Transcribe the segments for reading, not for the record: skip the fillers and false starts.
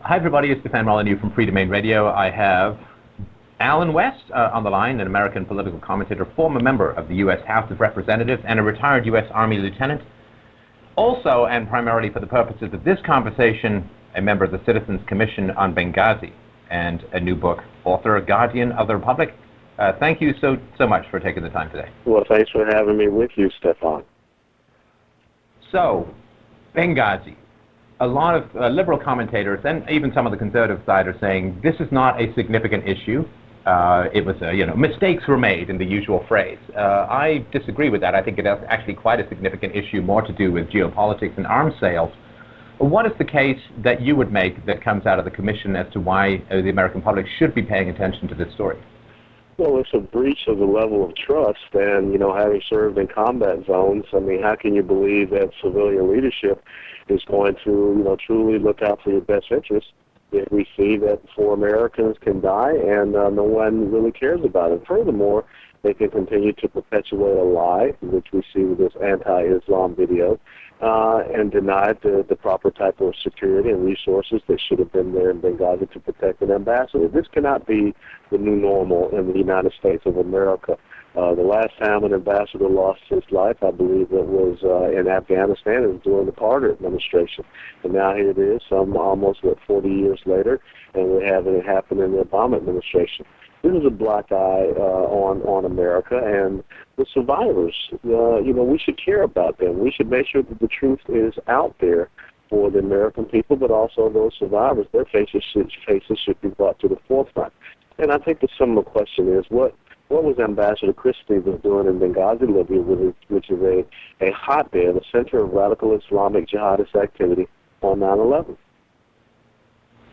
Hi, everybody. It's Stefan Molyneux from Free Domain Radio. I have Alan West on the line, an American political commentator, former member of the U.S. House of Representatives, and a retired U.S. Army lieutenant. Also, and primarily for the purposes of this conversation, a member of the Citizens Commission on Benghazi, and a new book, author, Guardian of the Republic. Thank you so much for taking the time today. Well, thanks for having me with you, Stefan. So, Benghazi. A lot of liberal commentators and even some of the conservative side are saying this is not a significant issue. It was, mistakes were made in the usual phrase. I disagree with that. I think it is actually quite a significant issue, more to do with geopolitics and arms sales. What is the case that you would make that comes out of the commission as to why the American public should be paying attention to this story? Well, it's a breach of the level of trust, and, having served in combat zones, I mean, how can you believe that civilian leadership is going to, truly look out for your best interests if we see that 4 Americans can die and no one really cares about it? Furthermore, they can continue to perpetuate a lie, which we see with this anti-Islam video, and deny the proper type of security and resources that should have been there in Benghazi to protect an ambassador. This cannot be the new normal in the United States of America. The last time an ambassador lost his life, I believe it was in Afghanistan. It was during the Carter administration. And now here it is, almost 40 years later, and we're having it happen in the Obama administration. This is a black eye on America, and the survivors, we should care about them. We should make sure that the truth is out there for the American people, but also those survivors. Their faces should be brought to the forefront. And I think the similar question is, what was Ambassador Christie doing in Benghazi, Libya, which is a hotbed, a center of radical Islamic jihadist activity on 9/11?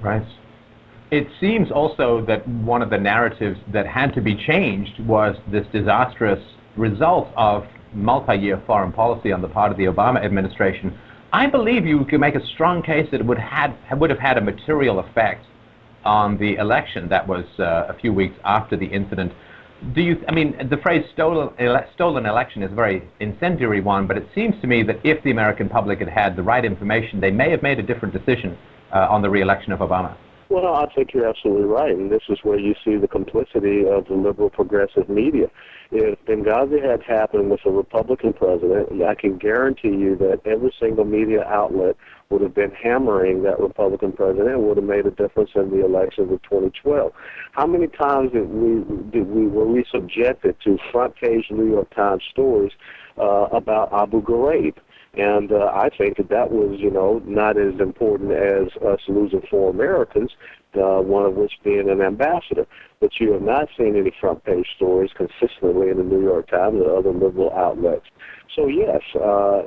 Right. It seems also that one of the narratives that had to be changed was this disastrous result of multi-year foreign policy on the part of the Obama administration. I believe you could make a strong case that it would have had a material effect on the election that was a few weeks after the incident. The phrase stolen election is a very incendiary one, but it seems to me that if the American public had had the right information, they may have made a different decision on the re-election of Obama. Well, I think you're absolutely right, and this is where you see the complicity of the liberal progressive media. If Benghazi had happened with a Republican president, I can guarantee you that every single media outlet would have been hammering that Republican president and would have made a difference in the elections of 2012. How many times were we subjected to front-page New York Times stories about Abu Ghraib? And I think that was, not as important as us losing 4 Americans, one of which being an ambassador. But you have not seen any front-page stories consistently in the New York Times or other liberal outlets. So, yes,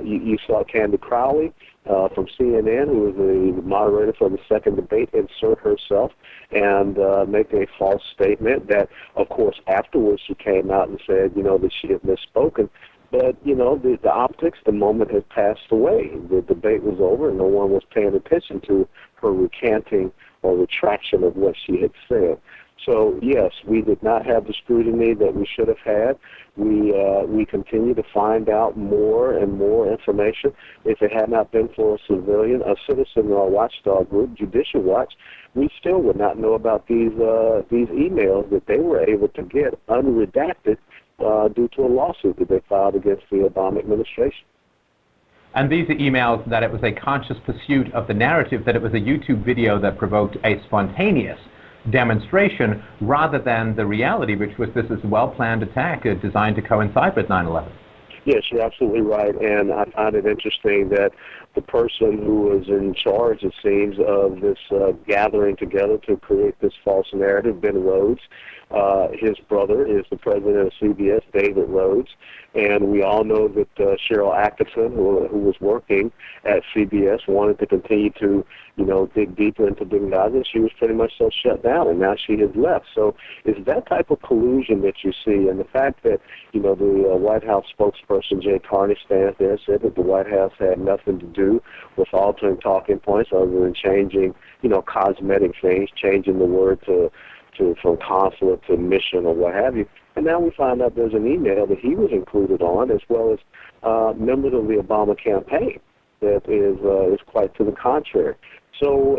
you saw Candy Crowley from CNN, who was the moderator for the second debate, insert herself and make a false statement that, of course, afterwards she came out and said, that she had misspoken. But, the optics, the moment had passed away. The debate was over, and no one was paying attention to her recanting or retraction of what she had said. So, yes, we did not have the scrutiny that we should have had. We continue to find out more and more information. If it had not been for a citizen watchdog group, Judicial Watch, we still would not know about these emails that they were able to get unredacted due to a lawsuit that they filed against the Obama administration. And these are emails that it was a conscious pursuit of the narrative that it was a YouTube video that provoked a spontaneous demonstration rather than the reality, which was this is a well-planned attack designed to coincide with 9/11. Yes, you're absolutely right, and I find it interesting that the person who was in charge, it seems, of this gathering together to create this false narrative, Ben Rhodes, his brother is the president of CBS, David Rhodes, and we all know that Cheryl Atkinson, who was working at CBS, wanted to continue to, dig deeper into Benghazi. She was pretty much so shut down, and now she has left. So it's that type of collusion that you see, and the fact that, the White House spokesperson, Jay Carney, stands there and said that the White House had nothing to do with altering talking points other than changing, cosmetic things, changing the word from consulate to mission or what have you. And now we find out there's an email that he was included on, as well as members of the Obama campaign, that is quite to the contrary. So,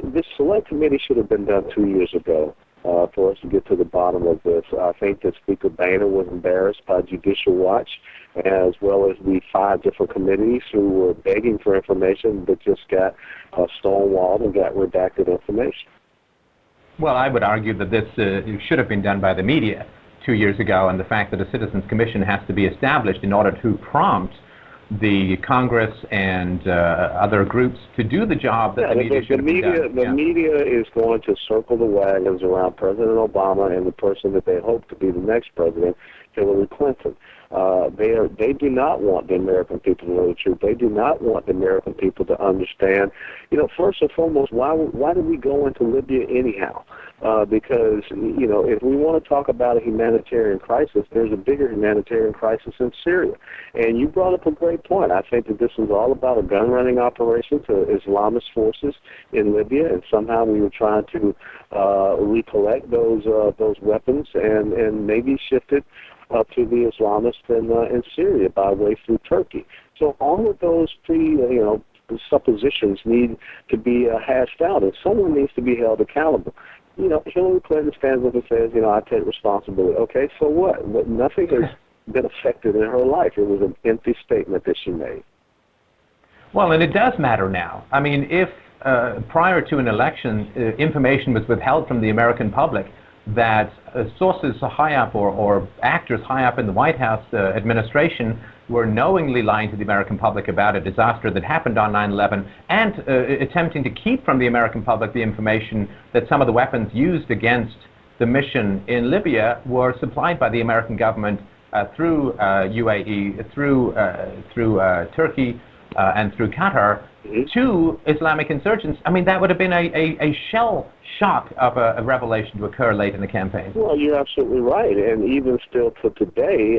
this select committee should have been done 2 years ago for us to get to the bottom of this. I think that Speaker Boehner was embarrassed by Judicial Watch, as well as the 5 different committees who were begging for information but just got stonewalled and got redacted information. Well, I would argue that this should have been done by the media 2 years ago, and the fact that a Citizens Commission has to be established in order to prompt the Congress and other groups to do the job that the media should have done. The media is going to circle the wagons around President Obama and the person that they hope to be the next president, Hillary Clinton. They do not want the American people to know the truth. They do not want the American people to understand. First and foremost, why did we go into Libya anyhow? Because, if we want to talk about a humanitarian crisis, there's a bigger humanitarian crisis in Syria. And you brought up a great point. I think that this was all about a gun-running operation to Islamist forces in Libya, and somehow we were trying to recollect those weapons and maybe shift it to the Islamists in Syria by way through Turkey. So all of those suppositions need to be hashed out, and someone needs to be held accountable. Hillary Clinton stands up and says, I take responsibility. Okay, so what? Nothing has been affected in her life. It was an empty statement that she made. Well, and it does matter now. I mean, if prior to an election, information was withheld from the American public that sources high up or actors high up in the White House administration were knowingly lying to the American public about a disaster that happened on 9/11 and attempting to keep from the American public the information that some of the weapons used against the mission in Libya were supplied by the American government through UAE, through Turkey, and through Qatar to Islamic insurgents. I mean, that would have been a shell shock of a revelation to occur late in the campaign. Well, you're absolutely right. And even still to today,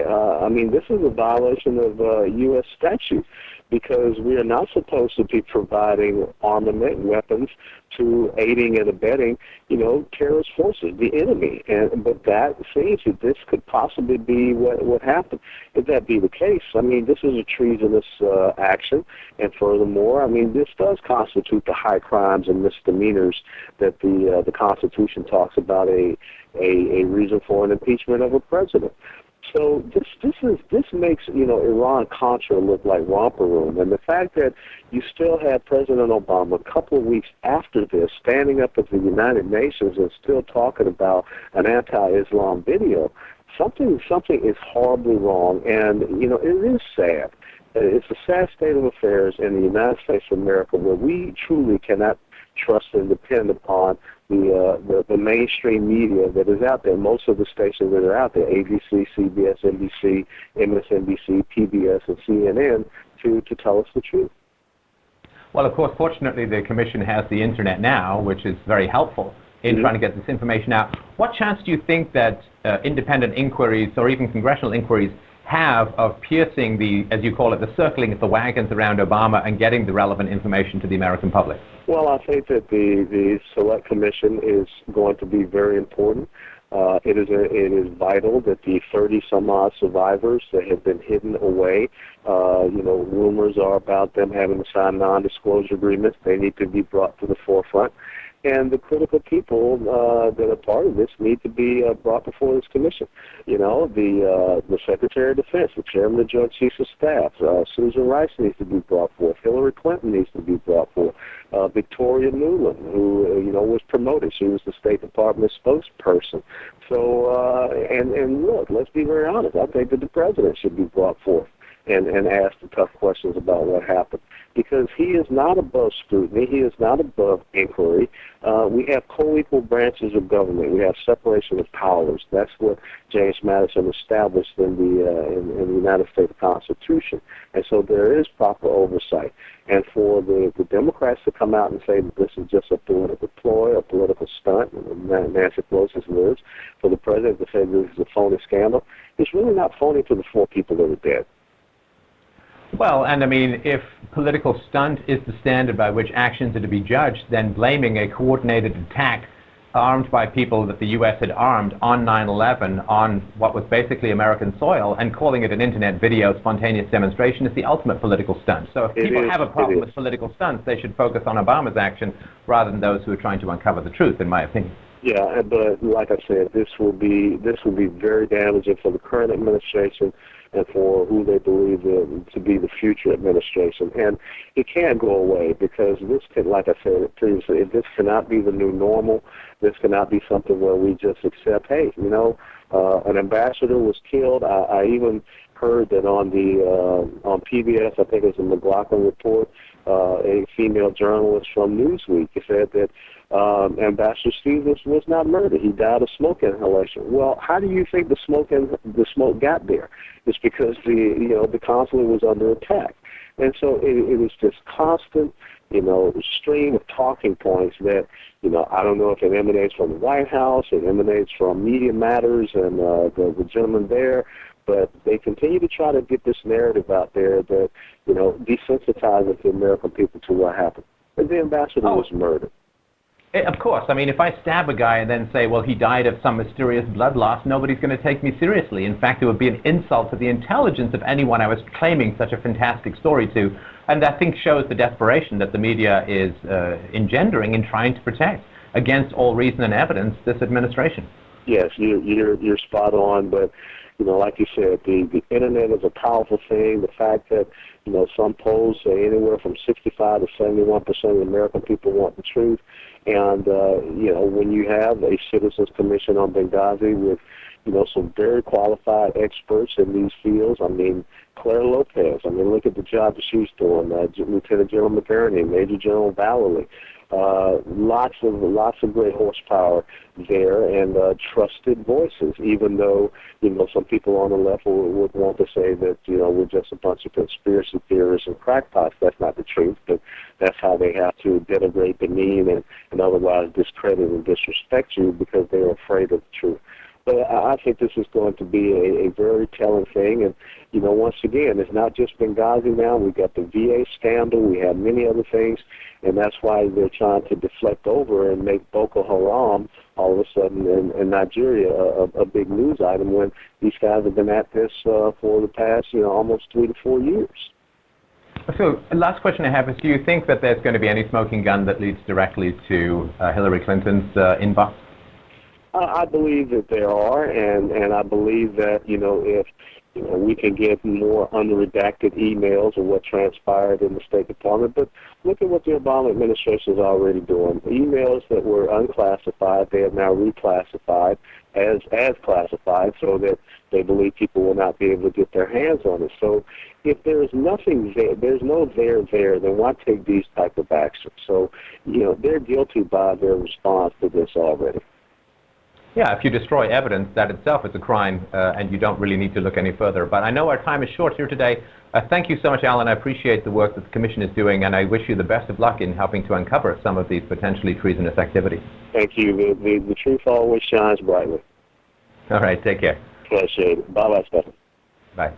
this is a violation of U.S. statute, because we are not supposed to be providing armament, weapons, to aiding and abetting, terrorist forces, the enemy. But that seems that this could possibly be what happened. If that be the case, this is a treasonous action. And furthermore, this does constitute the high crimes and misdemeanors that the Constitution talks about a reason for an impeachment of a president. So this makes Iran-Contra look like romper room, and the fact that you still have President Obama a couple of weeks after this standing up at the United Nations and still talking about an anti-Islam video, something is horribly wrong, and it is sad. It's a sad state of affairs in the United States of America where we truly cannot trust and depend upon the mainstream media that is out there. Most of the stations that are out there, ABC, CBS, NBC, MSNBC, PBS, and CNN, to tell us the truth. Well, of course, fortunately, the Commission has the Internet now, which is very helpful in trying to get this information out. What chance do you think that independent inquiries or even congressional inquiries have of piercing the, as you call it, the circling of the wagons around Obama and getting the relevant information to the American public? Well, I think that the Select Commission is going to be very important. It is vital that the 30-some-odd survivors that have been hidden away, rumors are about them having to sign non-disclosure agreements. They need to be brought to the forefront. And the critical people that are part of this need to be brought before this commission. The Secretary of Defense, the Chairman of the Joint Chiefs of Staff, Susan Rice needs to be brought forth. Hillary Clinton needs to be brought forth. Victoria Nuland, who was promoted, she was the State Department spokesperson. So and look, let's be very honest. I think that the president should be brought forth and ask the tough questions about what happened, because he is not above scrutiny. He is not above inquiry. We have co-equal branches of government. We have separation of powers. That's what James Madison established in the United States Constitution. And so there is proper oversight. And for the Democrats to come out and say that this is just a political ploy, a political stunt, Nancy Pelosi's words, for the president to say this is a phony scandal, it's really not phony to the 4 people that are dead. Well, and if political stunt is the standard by which actions are to be judged, then blaming a coordinated attack armed by people that the U.S. had armed on 9/11 on what was basically American soil, and calling it an internet video spontaneous demonstration is the ultimate political stunt. So if people have a problem with political stunts, they should focus on Obama's action rather than those who are trying to uncover the truth, in my opinion. Yeah, but like I said, this will be very damaging for the current administration and for who they believe to be the future administration. And it can't go away because this can, like I said previously, this cannot be the new normal. This cannot be something where we just accept, hey, you know, an ambassador was killed. I even heard that on PBS, I think it was the McLaughlin report, a female journalist from Newsweek said that Ambassador Stevens was not murdered. He died of smoke inhalation. Well, how do you think the smoke got there? It's because the consulate was under attack. And so it was this constant, stream of talking points that, I don't know if it emanates from the White House, it emanates from Media Matters and the gentleman there, but they continue to try to get this narrative out there that, desensitizes the American people to what happened. And the ambassador was murdered. Of course. I mean, if I stab a guy and then say, well, he died of some mysterious blood loss, nobody's going to take me seriously. In fact, it would be an insult to the intelligence of anyone I was claiming such a fantastic story to. And I think shows the desperation that the media is engendering in trying to protect, against all reason and evidence, this administration. Yes, you're spot on, but like you said, the internet is a powerful thing. The fact that some polls say anywhere from 65 to 71% of the American people want the truth, and when you have a Citizens Commission on Benghazi with some very qualified experts in these fields. I mean, Claire Lopez. I mean, look at the job that she's doing. Lieutenant General McGurney, Major General Vallely. Lots of great horsepower there and trusted voices, even though, some people on the left would want to say that, we're just a bunch of conspiracy theorists and crackpots. That's not the truth, but that's how they have to denigrate, demean, and otherwise discredit and disrespect you because they're afraid of the truth. But I think this is going to be a very telling thing. And, once again, it's not just Benghazi now. We've got the VA scandal. We have many other things. And that's why they're trying to deflect over and make Boko Haram all of a sudden in Nigeria a big news item when these guys have been at this for the past, almost 3 to 4 years. So, last question I have is, do you think that there's going to be any smoking gun that leads directly to Hillary Clinton's inbox? I believe that there are, and I believe that, if we can get more unredacted emails of what transpired in the State Department. But look at what the Obama administration is already doing. Emails that were unclassified, they have now reclassified as classified so that they believe people will not be able to get their hands on it. So if there is nothing there, there's no there, then why take these type of actions? So, they're guilty by their response to this already. Yeah, if you destroy evidence, that itself is a crime, and you don't really need to look any further. But I know our time is short here today. Thank you so much, Alan. I appreciate the work that the Commission is doing, and I wish you the best of luck in helping to uncover some of these potentially treasonous activities. Thank you. The truth always shines brightly. All right, take care. Appreciate it. Bye-bye, Stefan. Bye.